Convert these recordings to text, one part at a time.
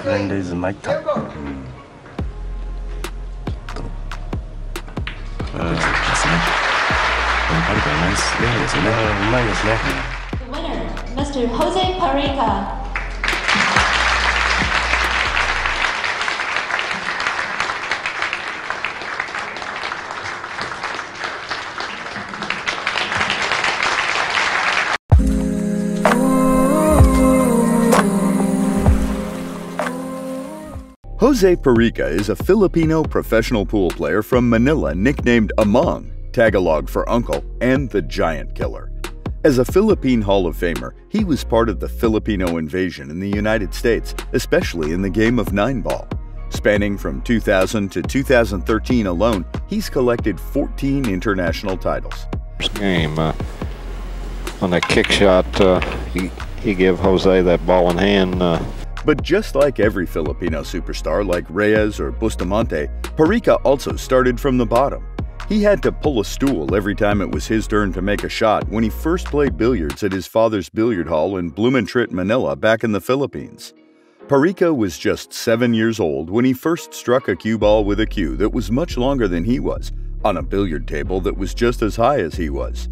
And is mic tap. ですね。パリカナイスプレーですね。うまいですね。The winner, Mr. Jose Parica. Jose Parica is a Filipino professional pool player from Manila nicknamed Amang, Tagalog for uncle, and the Giant Killer. As a Philippine Hall of Famer, he was part of the Filipino invasion in the United States, especially in the game of 9-ball. Spanning from 2000 to 2013 alone, he's collected 14 international titles. Game on that kick shot, he gave Jose that ball in hand. But just like every Filipino superstar like Reyes or Bustamante, Parica also started from the bottom. He had to pull a stool every time it was his turn to make a shot when he first played billiards at his father's billiard hall in Blumentritt, Manila, back in the Philippines. Parica was just 7 years old when he first struck a cue ball with a cue that was much longer than he was, on a billiard table that was just as high as he was.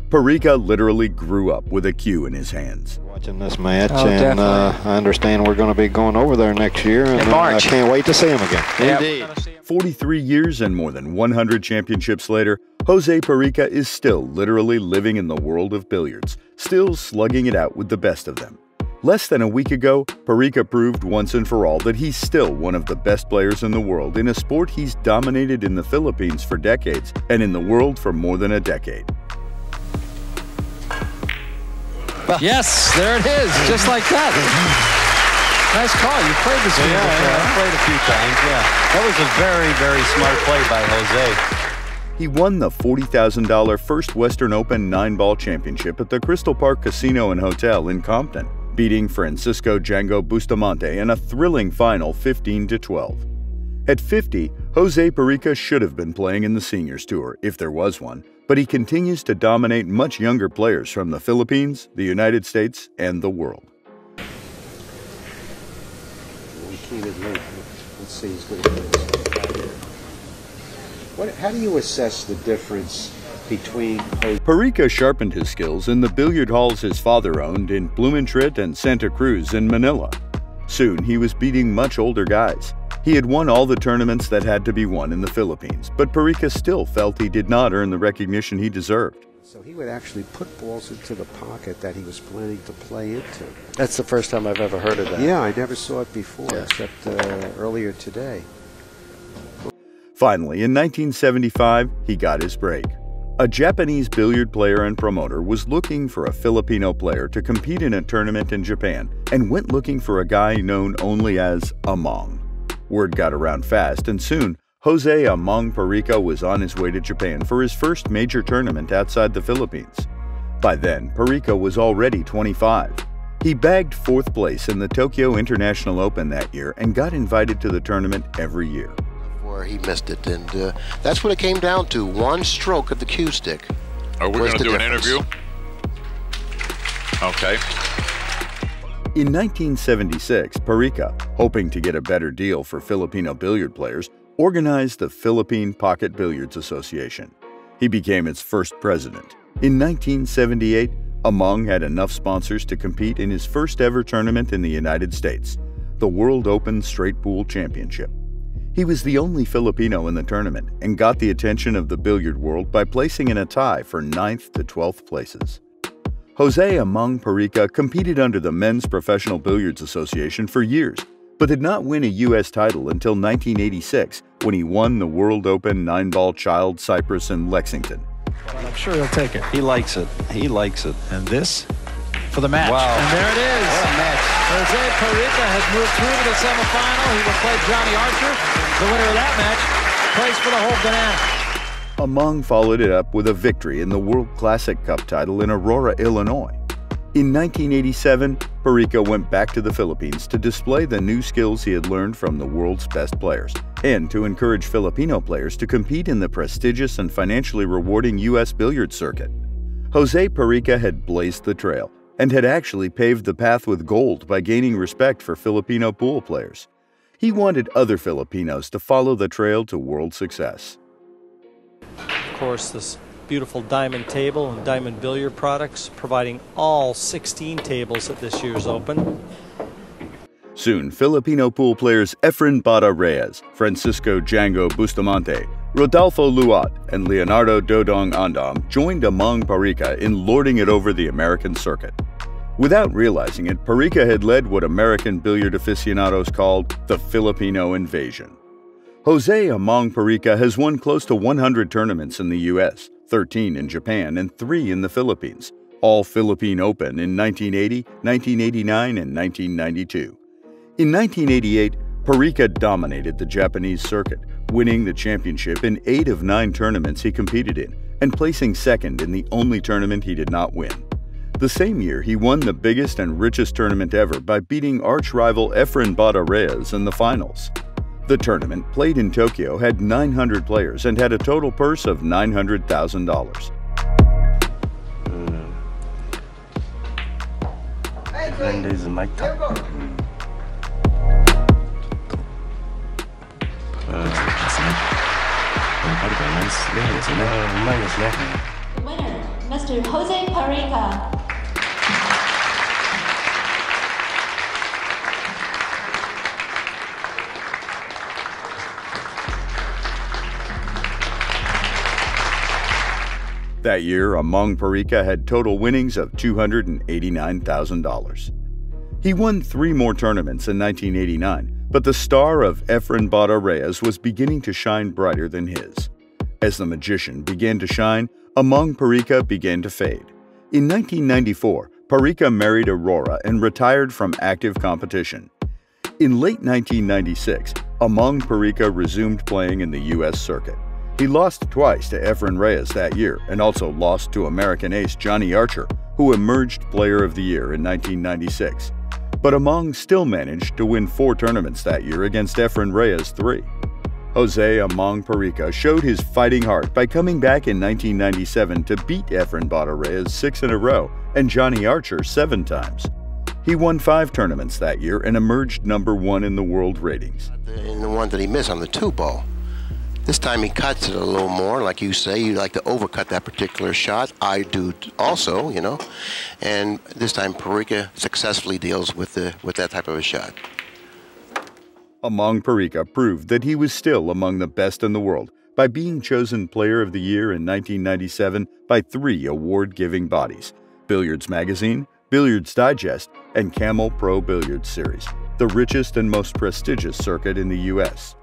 Parica literally grew up with a cue in his hands. Watching this match, and I understand we're going to be going over there next year, and I can't wait to see him again. Indeed. 43 years and more than 100 championships later, Jose Parica is still literally living in the world of billiards, still slugging it out with the best of them. Less than a week ago, Parica proved once and for all that he's still one of the best players in the world in a sport he's dominated in the Philippines for decades and in the world for more than a decade. Yes, there it is, just like that. Nice call. You played this game before. Yeah, I played a few times, yeah. That was a very, very smart play by Jose. He won the $40,000 first Western Open 9-ball championship at the Crystal Park Casino and Hotel in Compton, beating Francisco Django Bustamante in a thrilling final 15-12. At 50, Jose Parica should have been playing in the Seniors Tour, if there was one, but he continues to dominate much younger players from the Philippines, the United States, and the world. We came in late. Let's see, he's going to play this. How do you assess the difference between... Parica sharpened his skills in the billiard halls his father owned in Blumentritt and Santa Cruz in Manila. Soon, he was beating much older guys. He had won all the tournaments that had to be won in the Philippines, but Parica still felt he did not earn the recognition he deserved. So he would actually put balls into the pocket that he was planning to play into. That's the first time I've ever heard of that. Yeah, I never saw it before, except earlier today. Finally, in 1975, he got his break. A Japanese billiard player and promoter was looking for a Filipino player to compete in a tournament in Japan and went looking for a guy known only as Amang. Word got around fast, and soon, Jose Amang Parica was on his way to Japan for his first major tournament outside the Philippines. By then, Parica was already 25. He bagged 4th place in the Tokyo International Open that year and got invited to the tournament every year. Where he missed it, and that's what it came down to. One stroke of the cue stick. Are we going to do an interview? Okay. In 1976, Parica, hoping to get a better deal for Filipino billiard players, organized the Philippine Pocket Billiards Association. He became its first president. In 1978, Amang had enough sponsors to compete in his first ever tournament in the United States, the World Open Straight Pool Championship. He was the only Filipino in the tournament and got the attention of the billiard world by placing in a tie for 9th to 12th places. Jose Amang Parica competed under the Men's Professional Billiards Association for years, but did not win a U.S. title until 1986 when he won the World Open 9-ball Child Cyprus in Lexington. I'm sure he'll take it. He likes it. He likes it. And this for the match. Wow. And there it is. What a match. Jose Parica has moved through to the semifinal. He will play Johnny Archer. The winner of that match plays for the whole banana. Amang followed it up with a victory in the World Classic Cup title in Aurora, Illinois. In 1987, Parica went back to the Philippines to display the new skills he had learned from the world's best players, and to encourage Filipino players to compete in the prestigious and financially rewarding U.S. billiard circuit. Jose Parica had blazed the trail, and had actually paved the path with gold by gaining respect for Filipino pool players. He wanted other Filipinos to follow the trail to world success. Of course, this beautiful diamond table and diamond billiard products, providing all 16 tables at this year's Open. Soon, Filipino pool players Efren Bata Reyes, Francisco Django Bustamante, Rodolfo Luat, and Leonardo Dodong Andam joined Amang Parica in lording it over the American circuit. Without realizing it, Parica had led what American billiard aficionados called the Filipino invasion. Jose Amang Parica has won close to 100 tournaments in the U.S., 13 in Japan, and 3 in the Philippines, all Philippine Open in 1980, 1989, and 1992. In 1988, Parica dominated the Japanese circuit, winning the championship in 8 of 9 tournaments he competed in, and placing second in the only tournament he did not win. The same year, he won the biggest and richest tournament ever by beating arch-rival Efren Bata Reyes in the finals. The tournament, played in Tokyo, had 900 players and had a total purse of $900,000. Winner, Mr. Jose Parica. That year, Amang Parica had total winnings of $289,000. He won 3 more tournaments in 1989, but the star of Efren Bata Reyes was beginning to shine brighter than his. As the magician began to shine, Amang Parica began to fade. In 1994, Parica married Aurora and retired from active competition. In late 1996, Amang Parica resumed playing in the U.S. circuit. He lost twice to Efren Reyes that year and also lost to American ace Johnny Archer, who emerged Player of the Year in 1996. But Amang still managed to win 4 tournaments that year against Efren Reyes 3. Jose Amang Parica showed his fighting heart by coming back in 1997 to beat Efren Bata Reyes 6 in a row and Johnny Archer 7 times. He won 5 tournaments that year and emerged #1 in the world ratings. In the one that he missed on the 2-ball. This time he cuts it a little more, like you say. You like to overcut that particular shot. I do also, you know. And this time Parica successfully deals with that type of a shot. Amang Parica proved that he was still among the best in the world by being chosen Player of the Year in 1997 by 3 award-giving bodies: Billiards Magazine, Billiards Digest, and Camel Pro Billiards Series, the richest and most prestigious circuit in the U.S.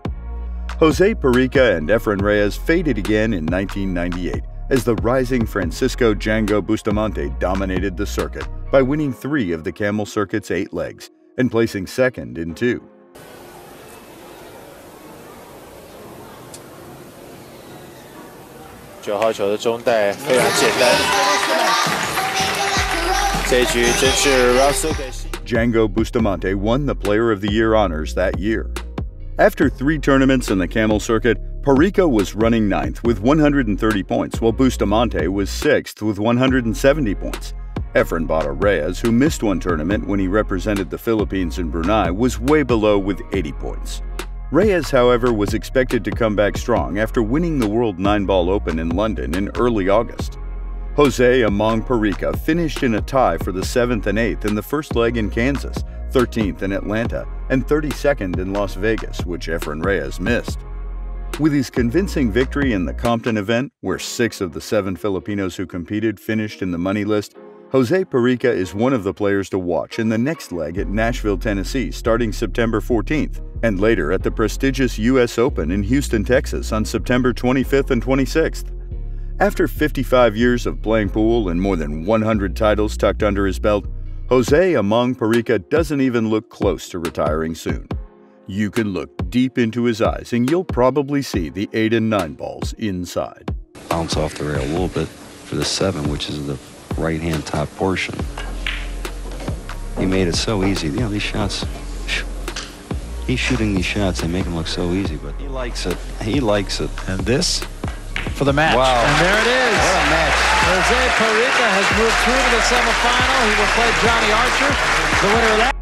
Jose Parica and Efren Reyes faded again in 1998 as the rising Francisco Django Bustamante dominated the circuit by winning 3 of the Camel Circuit's 8 legs and placing second in 2. Django Bustamante won the Player of the Year honors that year. After 3 tournaments in the Camel Circuit, Parica was running 9th with 130 points, while Bustamante was 6th with 170 points. Efren Bata Reyes, who missed 1 tournament when he represented the Philippines and Brunei, was way below with 80 points. Reyes, however, was expected to come back strong after winning the World 9-Ball Open in London in early August. Jose Amang Parica finished in a tie for the 7th and 8th in the first leg in Kansas, 13th in Atlanta, and 32nd in Las Vegas, which Efren Reyes missed. With his convincing victory in the Compton event, where 6 of the 7 Filipinos who competed finished in the money list, Jose Parica is one of the players to watch in the next leg at Nashville, Tennessee, starting September 14th, and later at the prestigious U.S. Open in Houston, Texas on September 25th and 26th. After 55 years of playing pool and more than 100 titles tucked under his belt, Jose Amang Parica doesn't even look close to retiring soon. You can look deep into his eyes and you'll probably see the 8 and 9 balls inside. Bounce off the rail a little bit for the 7, which is the right-hand top portion. He made it so easy. You know, these shots, he's shooting these shots, they make him look so easy, but he likes it. He likes it. And this for the match. Wow. And there it is. What a match. Jose Parica has moved through to the semifinal. He will play Johnny Archer. The winner of that